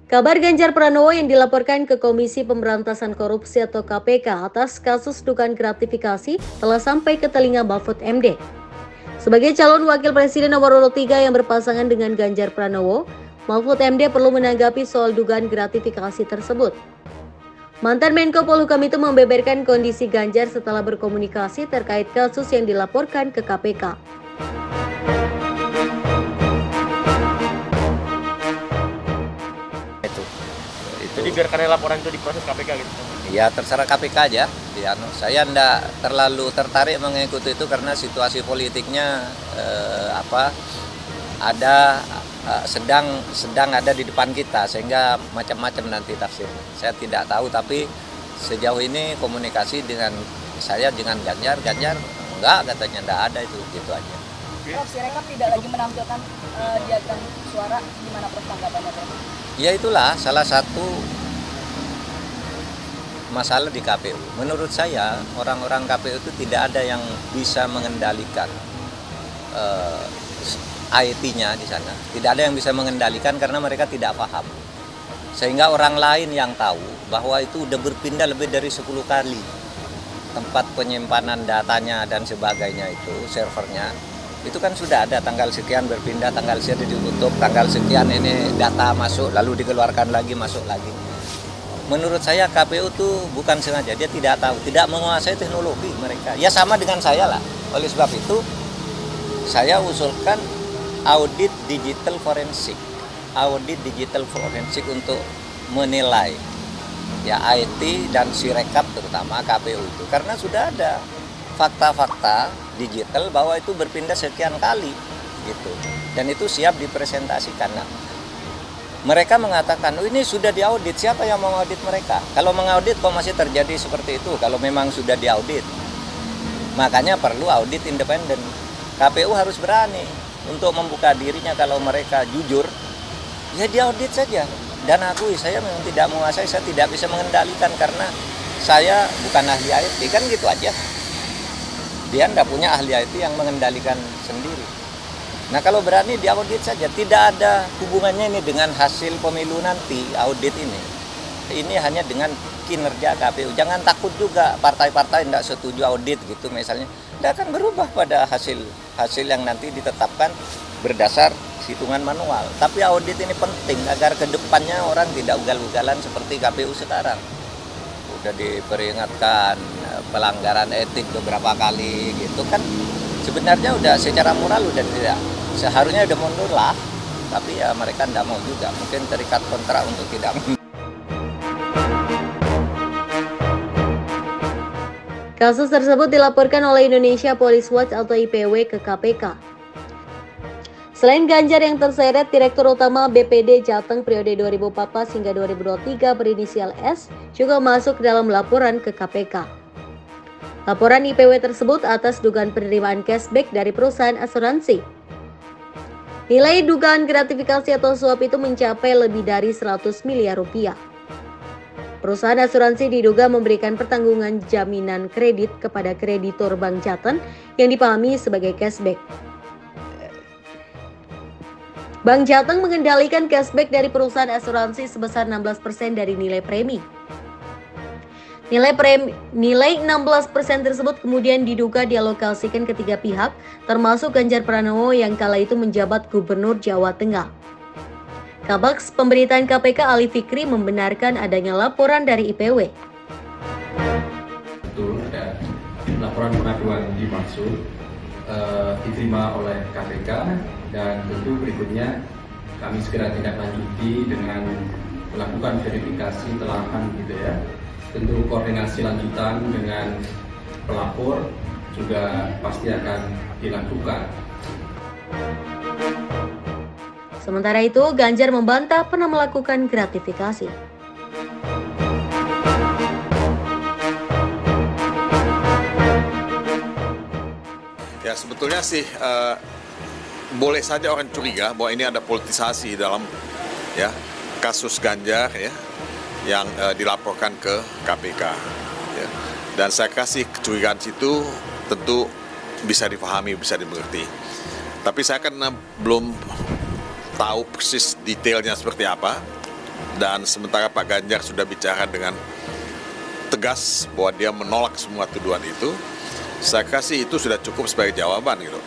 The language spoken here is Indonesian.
Kabar Ganjar Pranowo yang dilaporkan ke Komisi Pemberantasan Korupsi atau KPK atas kasus dugaan gratifikasi telah sampai ke telinga Mahfud MD. Sebagai calon wakil presiden nomor urut 3 yang berpasangan dengan Ganjar Pranowo, Mahfud MD perlu menanggapi soal dugaan gratifikasi tersebut. Mantan Menko Polhukam itu membeberkan kondisi Ganjar setelah berkomunikasi terkait kasus yang dilaporkan ke KPK. Jadi biarkan laporan itu diproses KPK gitu? Ya terserah KPK aja. Ya, saya tidak terlalu tertarik mengikuti itu karena situasi politiknya sedang ada di depan kita sehingga macam-macam nanti tafsirnya. Saya tidak tahu, tapi sejauh ini komunikasi dengan saya dengan Ganjar enggak, katanya enggak ada itu, gitu aja. Prof, Sirekap tidak lagi menampilkan diagram suara, gimana Prof tanggapannya Prof? Ya itulah salah satu masalah di KPU. Menurut saya orang-orang KPU itu tidak ada yang bisa mengendalikan IT-nya di sana. Tidak ada yang bisa mengendalikan karena mereka tidak paham. Sehingga orang lain yang tahu bahwa itu udah berpindah lebih dari 10 kali. Tempat penyimpanan datanya dan sebagainya itu, servernya, itu kan sudah ada tanggal sekian berpindah, tanggal sekian ditutup, tanggal sekian ini data masuk, lalu dikeluarkan lagi, masuk lagi. Menurut saya KPU tuh bukan sengaja, dia tidak tahu, tidak menguasai teknologi mereka. Ya sama dengan saya lah. Oleh sebab itu, saya usulkan audit digital forensik. Audit digital forensik untuk menilai ya IT dan Sirekap terutama KPU itu. Karena sudah ada fakta-fakta digital bahwa itu berpindah sekian kali gitu. Dan itu siap dipresentasikan. Nah, mereka mengatakan, oh ini sudah diaudit, siapa yang mau audit mereka? Kalau mengaudit kok masih terjadi seperti itu, kalau memang sudah diaudit. Makanya perlu audit independen. KPU harus berani untuk membuka dirinya kalau mereka jujur, ya diaudit saja. Dan akui, saya memang tidak menguasai, saya tidak bisa mengendalikan karena saya bukan ahli IT, kan gitu aja. Dia tidak punya ahli IT yang mengendalikan sendiri. Nah kalau berani diaudit saja, tidak ada hubungannya ini dengan hasil pemilu nanti, audit ini. Ini hanya dengan kinerja KPU. Jangan takut juga partai-partai tidak setuju audit gitu misalnya. Tidak akan berubah pada hasil yang nanti ditetapkan berdasar hitungan manual. Tapi audit ini penting agar kedepannya orang tidak ugal-ugalan seperti KPU sekarang. Udah diperingatkan pelanggaran etik beberapa kali gitu kan, sebenarnya udah secara moral udah tidak, seharusnya udah mundur lah, tapi ya mereka tidak mau juga, mungkin terikat kontrak untuk tidak. Kasus tersebut dilaporkan oleh Indonesia Police Watch atau IPW ke KPK. Selain Ganjar yang terseret, Direktur Utama BPD Jateng periode 2014 hingga 2023 berinisial S juga masuk dalam laporan ke KPK. Laporan IPW tersebut atas dugaan penerimaan cashback dari perusahaan asuransi. Nilai dugaan gratifikasi atau suap itu mencapai lebih dari 100 miliar rupiah. Perusahaan asuransi diduga memberikan pertanggungan jaminan kredit kepada kreditur Bank Jateng yang dipahami sebagai cashback. Bank Jateng mengendalikan cashback dari perusahaan asuransi sebesar 16% dari nilai premi. Nilai 16% tersebut kemudian diduga dialokasikan ke 3 pihak, termasuk Ganjar Pranowo yang kala itu menjabat Gubernur Jawa Tengah. Kabaks Pemberitaan KPK Ali Fikri membenarkan adanya laporan dari IPW. Betul, ada laporan pengaduan dimaksud diterima oleh KPK dan tentu berikutnya kami segera tindak lanjuti dengan melakukan verifikasi telahan gitu ya. Tentu koordinasi lanjutan dengan pelapor juga pasti akan dilakukan. Sementara itu, Ganjar membantah pernah melakukan gratifikasi. Ya sebetulnya sih boleh saja orang curiga bahwa ini ada politisasi dalam ya kasus Ganjar ya yang dilaporkan ke KPK. Ya. Dan saya kasih kecurigaan situ tentu bisa dipahami, bisa dimengerti. Tapi saya kan belum tahu persis detailnya seperti apa. Dan sementara Pak Ganjar sudah bicara dengan tegas bahwa dia menolak semua tuduhan itu, saya kasih itu sudah cukup sebagai jawaban gitu.